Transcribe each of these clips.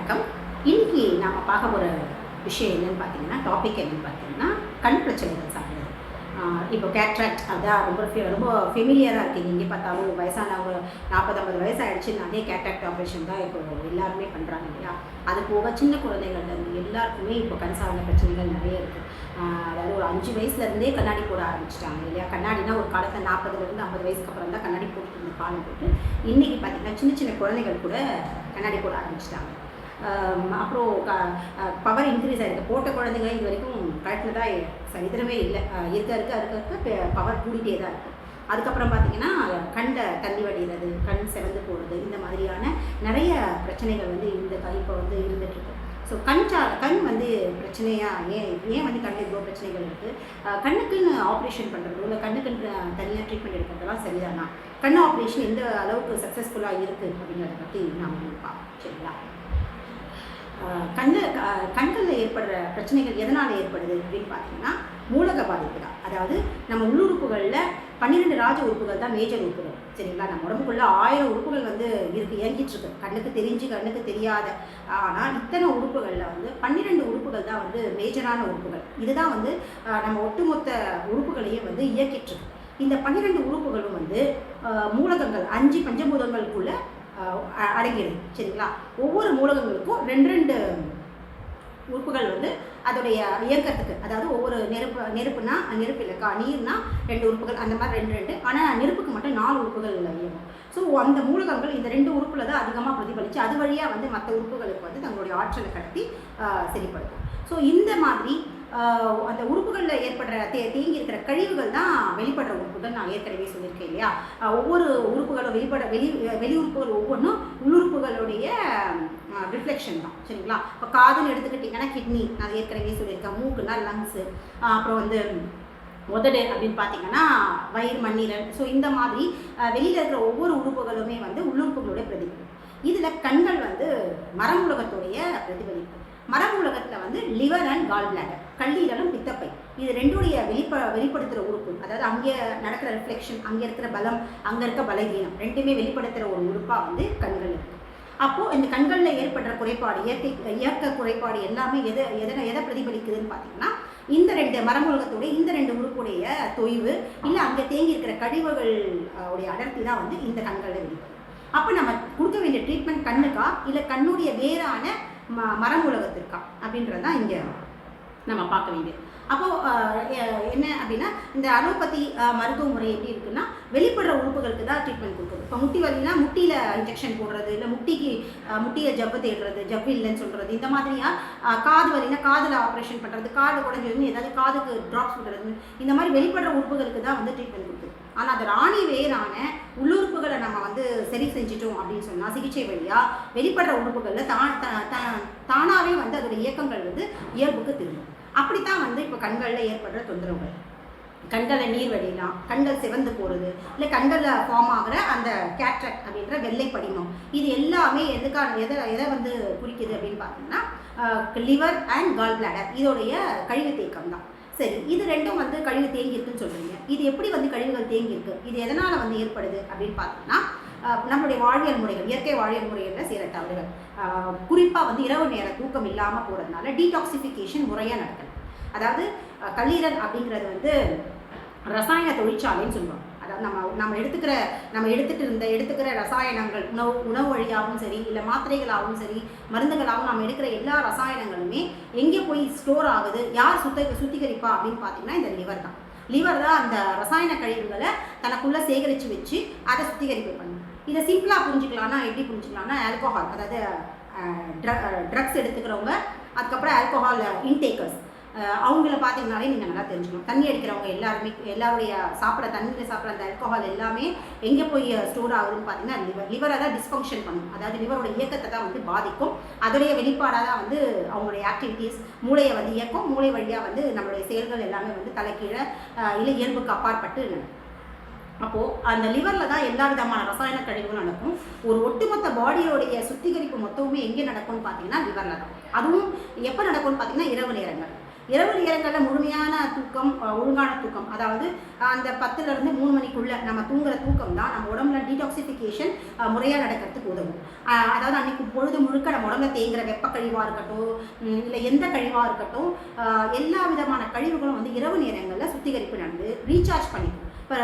வணக்கம். இன்னைக்கு நாம பார்க்க போற விஷயம் என்னன்னு பார்த்தீங்கன்னா, டாபிக் என்னன்னு பார்த்தீங்கன்னா, கண் பிரச்சனைகள் சார்ந்தது. இப்போ கேட்ராக்ட் அதான் ரொம்ப ஃபெமிலியராக இருக்குது. எங்கே பார்த்தாலும் வயசானவங்க 40-50 வயசு ஆகிடுச்சுனாலே கேட்ராக்ட் ஆப்ரேஷன் தான் இப்போ எல்லாருமே பண்ணுறாங்க இல்லையா. அது போக சின்ன குழந்தைகள்லேருந்து எல்லாருக்குமே இப்போ கண் சார்ந்த பிரச்சனைகள் நிறைய இருக்குது. அதாவது ஒரு 5 வயசுலேருந்தே கண்ணாடி போட ஆரம்பிச்சிட்டாங்க இல்லையா. கண்ணாடினா ஒரு காலத்தில் 40லேருந்து 50 வயசுக்கு அப்புறம் தான் கண்ணாடி போட்டு இருந்த காலம் போட்டு இன்றைக்கி பார்த்திங்கன்னா சின்ன சின்ன குழந்தைகள் கூட கண்ணாடி போட ஆரம்பிச்சிட்டாங்க. அப்புறம் பவர் இன்க்ரீஸ் ஆகிருக்கு. போட்ட குழந்தைங்க இது வரைக்கும் கரெக்டில் சரித்திரமே இல்லை. இருக்க பவர் கூடிட்டே தான் இருக்குது. அதுக்கப்புறம் பார்த்திங்கன்னா கண்ணில் தண்ணி வடிகிறது, கண் செவந்து போகிறது, இந்த மாதிரியான நிறைய பிரச்சனைகள் வந்து இப்போ வந்து இருந்துகிட்ருக்கு. ஸோ கண் வந்து பிரச்சனையாக ஏன் வந்து கண்ணில் இவ்வளோ பிரச்சனைகள் இருக்குது. கண்ணுக்குன்னு ஆப்ரேஷன் பண்ணுறது இல்லை கண்ணுக்குன்னு தனியாக ட்ரீட்மெண்ட் எடுக்கிறதெல்லாம் சரிதானா, கண் ஆப்ரேஷன் எந்த அளவுக்கு சக்ஸஸ்ஃபுல்லாக இருக்குது அப்படிங்கிறத பற்றி நாம் பார்ப்போம். சரிங்களா. கண்களில் ஏற்படுற பிரச்சனைகள் எதனால் ஏற்படுது அப்படின்னு பார்த்தீங்கன்னா, மூலக பாதிப்பு தான். அதாவது நம்ம உள்ளுறுப்புகளில் 12 ராஜ உறுப்புகள் தான் மேஜர் உறுப்புகள். சரிங்களா. நம்ம உடம்புக்குள்ள 1000 உறுப்புகள் வந்து இயங்கிட்டுருக்கு. கண்ணுக்கு தெரிஞ்சு கண்ணுக்கு தெரியாத. ஆனால் இத்தனை உறுப்புகளில் வந்து 12 உறுப்புகள் தான் வந்து மேஜரான உறுப்புகள். இதுதான் வந்து நம்ம ஒட்டுமொத்த உறுப்புகளையும் வந்து இயக்கிட்டுருக்கு. இந்த 12 உறுப்புகளும் வந்து மூலகங்கள் 5 பஞ்சபூதங்களுக்குள்ள அடங்கிடுது. சரிங்களா. ஒவ்வொரு மூலகங்களுக்கும் 2 உறுப்புகள் வந்து அதோடைய இயக்கத்துக்கு, அதாவது ஒவ்வொரு நெருப்புனா நெருப்பு இல்லைக்கா, நீர்னா 2 உறுப்புகள், அந்த மாதிரி 2 ஆனால் நெருப்புக்கு மட்டும் 4 உறுப்புகள் இயங்கும். ஸோ அந்த மூலகங்கள் இந்த 2 உறுப்பில் தான் அதிகமாக பிரதிபலித்து அது வழியாக வந்து மற்ற உறுப்புகளுக்கு வந்து தங்களுடைய ஆற்றலை கடத்தி சரிப்படுத்தும். ஸோ இந்த மாதிரி அந்த உறுப்புகளில் ஏற்படுற தேங்கி இருக்கிற கழிவுகள் தான் வெளிப்படுற உறுப்புகள். நான் ஏற்கனவே சொல்லியிருக்கேன் இல்லையா. ஒவ்வொரு உறுப்புகளும் வெளி உறுப்புகள் ஒவ்வொன்றும் உள்ளுறுப்புகளுடைய ரிஃப்ளெக்ஷன் தான். சரிங்களா. இப்போ காதுன்னு எடுத்துக்கிட்டிங்கன்னா கிட்னி, நான் ஏற்கனவே சொல்லியிருக்கேன். மூக்குன்னா லங்ஸு, அப்புறம் வந்து உதடு அப்படின்னு பார்த்தீங்கன்னா வயிறு, மண்ணீரல். ஸோ இந்த மாதிரி வெளியில் இருக்கிற ஒவ்வொரு உறுப்புகளுமே வந்து உள்ளுறுப்புகளுடைய பிரதிபலிப்பு. இதில் கண்கள் வந்து மரமூலகத்துடைய பிரதிபலிப்பு. மரமூலகத்தில் வந்து லிவர் அண்ட் கால் பிளாடர், கல்லீரலும் பித்தப்பை, இது 2உடைய வெளிப்படுத்துகிற உறுப்பு. அதாவது அங்கே நடக்கிற ரிஃப்ளெக்ஷன், அங்கே இருக்கிற பலம், அங்கே இருக்க பலகீனம், 2மே வெளிப்படுத்துகிற ஒரு உறுப்பாக வந்து கண்கள் இருக்குது. அப்போது இந்த கண்களில் ஏற்படுற குறைபாடு, இயக்க குறைபாடு எல்லாமே எதை பிரதிபலிக்குதுன்னு பார்த்தீங்கன்னா, இந்த 2 மரமூலகத்துடைய இந்த 2 உறுப்புடைய தொய்வு இல்லை அங்கே தேங்கி இருக்கிற கழிவுகள் உடைய அடர்த்தி தான் வந்து இந்த கண்களில் வெளிப்படும். அப்போ நம்ம கொடுக்க வேண்டிய ட்ரீட்மெண்ட் கண்ணுக்கா இல்லை கண்ணுடைய வேறான மரமூலகத்திற்கா அப்படின்றது தான் இங்கே நம்ம பார்க்க வேண்டியது. அப்போது என்ன அப்படின்னா, இந்த அலோபதி மருத்துவ முறை எப்படி இருக்குன்னா, வெளிப்படுற உறுப்புகளுக்கு தான் ட்ரீட்மெண்ட் கொடுக்குது. இப்போ முட்டி வலினா முட்டியில் இன்ஜெக்ஷன் போடுறது, இல்லை முட்டியை ஜவ்வு தேடுறது, ஜவ்வு இல்லைன்னு சொல்கிறது, இந்த மாதிரியாக காது வலினா காதில் ஆப்ரேஷன் பண்ணுறது, காது உடஞ்சதுன்னு ஏதாவது காதுக்கு ட்ராப்ஸ் விடுறது, இந்த மாதிரி வெளிப்படுற உறுப்புகளுக்கு தான் வந்து ட்ரீட்மெண்ட் கொடுக்குது. ஆனால் அது ராணி வேறான உள்ளுறுப்புகளை நம்ம வந்து சரி செஞ்சிட்டோம் அப்படின்னு சொன்னால் சிகிச்சை வழியாக வெளிப்படுற உறுப்புகளில் தானாகவே வந்து அதோட இயக்கங்கள் வந்து இயல்புக்கு திரும்பும். அப்படித்தான் வந்து இப்போ கண்களில் ஏற்படுற தொந்தரவுகள், கண்களில் நீர் வடிலாம், கண்கள் சிவந்து போகிறது, இல்லை கண்களில் ஃபார்ம் ஆகிற அந்த கேட்ராக்ட் அப்படின்ற வெள்ளை படிமம், இது எல்லாமே எதை வந்து குறிக்குது அப்படின்னு பார்த்தீங்கன்னா, லிவர் அண்ட் கால் பிளாடர் இதோடைய கழிவு தேக்கம் தான். சரி, இது 2ம் வந்து கழிவு தேங்கியிருக்குன்னு சொல்கிறீங்க. இது எப்படி வந்து கழிவுகள் தேங்கியிருக்கு, இது எதனால் வந்து ஏற்படுது அப்படின்னு பார்த்தீங்கன்னா, நம்மளுடைய வாழ்வியல் முறைகள், இயற்கை வாழ்வியல் முறைகளில் செய்கிற தவறுகள், குறிப்பாக வந்து இரவு நேர தூக்கம் இல்லாமல் போகிறதுனால டீடாக்சிஃபிகேஷன் முறையாக நடக்கணும். அதாவது கல்லீரல் அப்படிங்கிறது வந்து ரசாயன தொழிற்சாலைன்னு சொல்லுவாங்க. அதாவது நம்ம எடுத்துக்கிற ரசாயனங்கள் உணவு வழியாகவும் சரி, இல்லை மாத்திரைகளாகவும் சரி, மருந்துகளாகவும் நம்ம எடுக்கிற எல்லா ரசாயனங்களுமே எங்கே போய் ஸ்டோர் ஆகுது, யார் சுத்திகரிப்பா அப்படின்னு பார்த்தீங்கன்னா இந்த லிவர் தான். லிவர் தான் அந்த ரசாயன கழிவுகளை தனக்குள்ளே சேகரித்து வச்சு அதை சுத்திகரிப்பு பண்ணும். இதை சிம்பிளாக புரிஞ்சுக்கலாம்னா எப்படி புரிஞ்சுக்கலாம்னா, ஆல்கோஹால், அதாவது ட்ரக்ஸ் எடுத்துக்கிறவங்க, அதுக்கப்புறம் ஆல்கோஹால் இன்டேக்கர்ஸ், அவங்கள பார்த்தீங்கனாலே நீங்கள் நல்லா தெரிஞ்சுக்கணும். தண்ணி அடிக்கிறவங்க எல்லாருடைய தண்ணியில் சாப்பிட்ற அந்த ஆல்கோஹால் எல்லாமே எங்கே போய் ஸ்டோர் ஆகுதுன்னு பார்த்தீங்கன்னா லிவரை தான் டிஸ்ஃபங்க்ஷன் பண்ணும். அதாவது லிவரோட இயக்கத்தை தான் வந்து பாதிக்கும். அதோடைய வெளிப்பாடாக தான் வந்து அவங்களுடைய ஆக்டிவிட்டீஸ் மூளையை வந்து இயக்கும். மூளை வழியாக வந்து நம்மளுடைய செயல்கள் எல்லாமே வந்து தலைக்கீழே இல்லை இயல்புக்கு அப்பாற்பட்டு நடக்கும். அப்போது அந்த லிவரில் தான் எல்லா விதமான ரசாயன கழிவுகளும் நடக்கும். ஒரு ஒட்டுமொத்த பாடியோடைய சுத்திகரிப்பு மொத்தமுமே எங்கே நடக்கும்னு பார்த்தீங்கன்னா லிவரில் தான். அதுவும் எப்போ நடக்கும்னு பார்த்தீங்கன்னா இரவு நேரங்கள். இரவு நேரங்களில் முழுமையான தூக்கம், ஒழுங்கான தூக்கம், அதாவது அந்த 10லேருந்து 3 மணிக்குள்ளே நம்ம தூங்குற தூக்கம் தான் நம்ம உடம்புல டீடாக்சிஃபிகேஷன் முறையாக நடக்கிறதுக்கு உதவும். அதாவது அன்றைக்கி பொழுது முழுக்க நம்ம உடம்புல தேங்குகிற வெப்ப கழிவாக இருக்கட்டும், இல்லை எந்த கழிவாக இருக்கட்டும், எல்லா விதமான கழிவுகளும் வந்து இரவு நேரங்களில் சுத்திகரிப்பு நடந்து ரீசார்ஜ் பண்ணிக்கும். இப்போ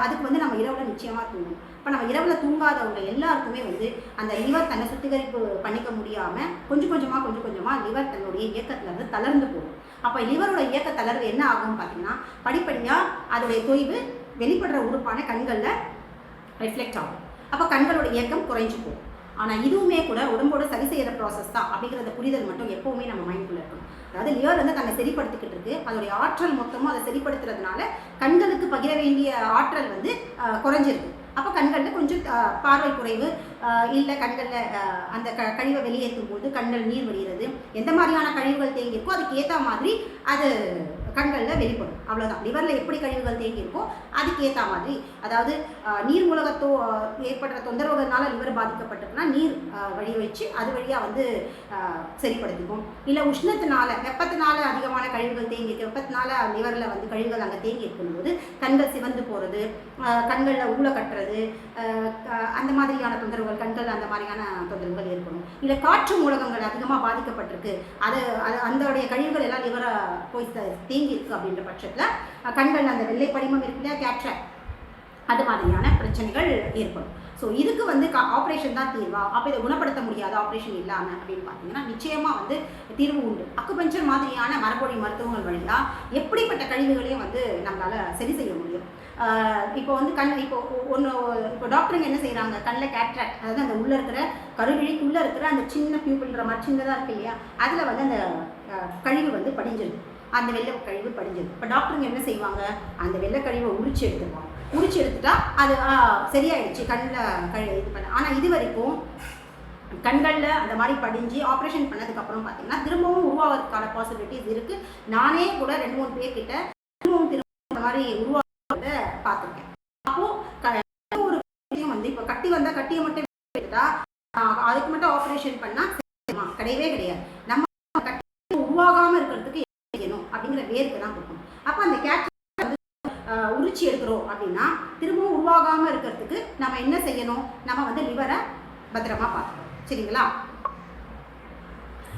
அதுக்கு வந்து நம்ம இரவில் நிச்சயமாக தூங்கணும். இப்போ நம்ம இரவில் தூங்காதவங்க எல்லாருக்குமே வந்து அந்த லிவர் தன்னை சுத்திகரிப்பு பண்ணிக்க முடியாமல் கொஞ்சம் கொஞ்சமாக லிவர் தன்னுடைய இயக்கத்தில் வந்து தளர்ந்து போகும். அப்போ லிவரோட இயக்க தளர்வு என்ன ஆகும்னு பார்த்தீங்கன்னா, படிப்படியாக அதோடைய தொய்வு வெளிப்படுற உறுப்பான கண்களில் ரிஃப்ளெக்ட் ஆகும். அப்போ கண்களோட இயக்கம் குறைஞ்சி போகும். ஆனால் இதுவுமே கூட உடம்போட சரி செய்கிற ப்ராசஸ் தான் அப்படிங்கிறத புரிதல் மட்டும் எப்போவுமே நம்ம மைண்ட்குள்ளே இருக்கணும். அதாவது லிவர் வந்து தன்னை சரிப்படுத்திக்கிட்டு இருக்கு, அதோடைய ஆற்றல் மொத்தமும் அதை சரிப்படுத்துறதுனால கண்களுக்கு பகிர வேண்டிய ஆற்றல் வந்து குறைஞ்சிருக்கு. அப்போ கண்களில் கொஞ்சம் பார்வை குறைவு, இல்லை கண்களில் அந்த கழிவை வெளியேற்றும் போது கண்கள் நீர் வடிகிறது, எந்த மாதிரியான கழிவுகள் தேங்கியிருக்கோ அதுக்கு ஏற்ற மாதிரி அது கண்களில் வெளிப்படும். அவ்வளோதான். லிவரில் எப்படி கழிவுகள் தேங்கியிருக்கோ அதுக்கு ஏற்ற மாதிரி, அதாவது நீர் மூலகத்தோ ஏற்படுற தொந்தரவுகள்னால லிவர் பாதிக்கப்பட்டிருக்குன்னா நீர் வழி வச்சு அது வழியாக வந்து சரிப்படுத்திக்கும். இல்லை உஷ்ணத்தினால வெப்பத்தினால அதிகமான கழிவுகள் தேங்கியிருக்கு, வெப்பத்தினால லிவரில் வந்து கழிவுகள் அங்கே தேங்கி இருக்கும்போது கண்கள் சிவந்து போகிறது, கண்களில் ஊழ கட்டுறது, அந்த மாதிரியான தொந்தரவுகள், கண்கள் அந்த மாதிரியான தொந்தரவுகள் ஏற்படும். இல்லை காற்று மூலகங்கள் அதிகமாக பாதிக்கப்பட்டிருக்கு, அது அதோடைய கழிவுகள் எல்லாம் லிவரை போய் தேங்கி இருக்கு அப்படின்ற பட்சத்தில் கண்கள் அந்த வெள்ளை படிமம் இருக்கு இல்லையா, கேட்ராக்ட், அது மாதிரியான பிரச்சனைகள் ஏற்படும். ஸோ இதுக்கு வந்து ஆப்ரேஷன் தான் தீர்வா? அப்போ இதை குணப்படுத்த முடியாது ஆப்ரேஷன் இல்லாமல் அப்படின்னு பார்த்தீங்கன்னா நிச்சயமாக வந்து தீர்வு உண்டு. அக்குபஞ்சர் மாதிரியான மரபொழி மருத்துவங்கள் வழியாக எப்படிப்பட்ட கழிவுகளையும் வந்து நம்மளால் சரி செய்ய முடியும். இப்போ வந்து இப்போ டாக்டருங்க என்ன செய்கிறாங்க, கண்ணில் கேட்ராக்ட், அதாவது அந்த உள்ளே இருக்கிற கருவிழிக்குள்ளே இருக்கிற அந்த சின்ன பியூப்பிள்ன்ற மாதிரி சின்னதாக இருக்கு இல்லையா, அதில் வந்து அந்த கழிவு வந்து படிஞ்சிருது, அந்த வெள்ளை கழிவு படிஞ்சது. இப்போ டாக்டருங்க என்ன செய்வாங்க, அந்த வெள்ளை கழிவை உரிச்சு எடுத்துப்பாங்க. உரிச்சு எடுத்துட்டா அது சரியாயிடுச்சு, கண்ணில் இது பண்ண. ஆனால் இது வரைக்கும் கண்களில் அந்த மாதிரி படிஞ்சு ஆப்ரேஷன் பண்ணதுக்கப்புறம் பார்த்தீங்கன்னா திரும்பவும் உருவாகிறதுக்கான பாசிபிலிட்டிஸ் இருக்குது. நானே கூட 2-3 பேர்கிட்ட திரும்ப இந்த மாதிரி உருவாகிறத பார்த்துருக்கேன். அப்போது ஒரு விஷயம் வந்து இப்போ கட்டி வந்தால் கட்டியை மட்டும் எடுத்துட்டா அதுக்கு மட்டும் ஆப்ரேஷன் பண்ணால் கிடையவே கிடையாது. நம்ம கட்டி உருவாகாமல் இருக்கிறதுக்கு செய்யணும் அப்படிங்கிற வேருக்கு தான் கொடுக்கணும். அப்போ அந்த கேட்ராக்ட் வந்து உரிச்சி எடுக்கிறோம் அப்படின்னா திரும்பவும் உருவாகாமல் இருக்கிறதுக்கு நம்ம என்ன செய்யணும், நம்ம வந்து லிவரை பத்திரமா பார்க்கணும். சரிங்களா?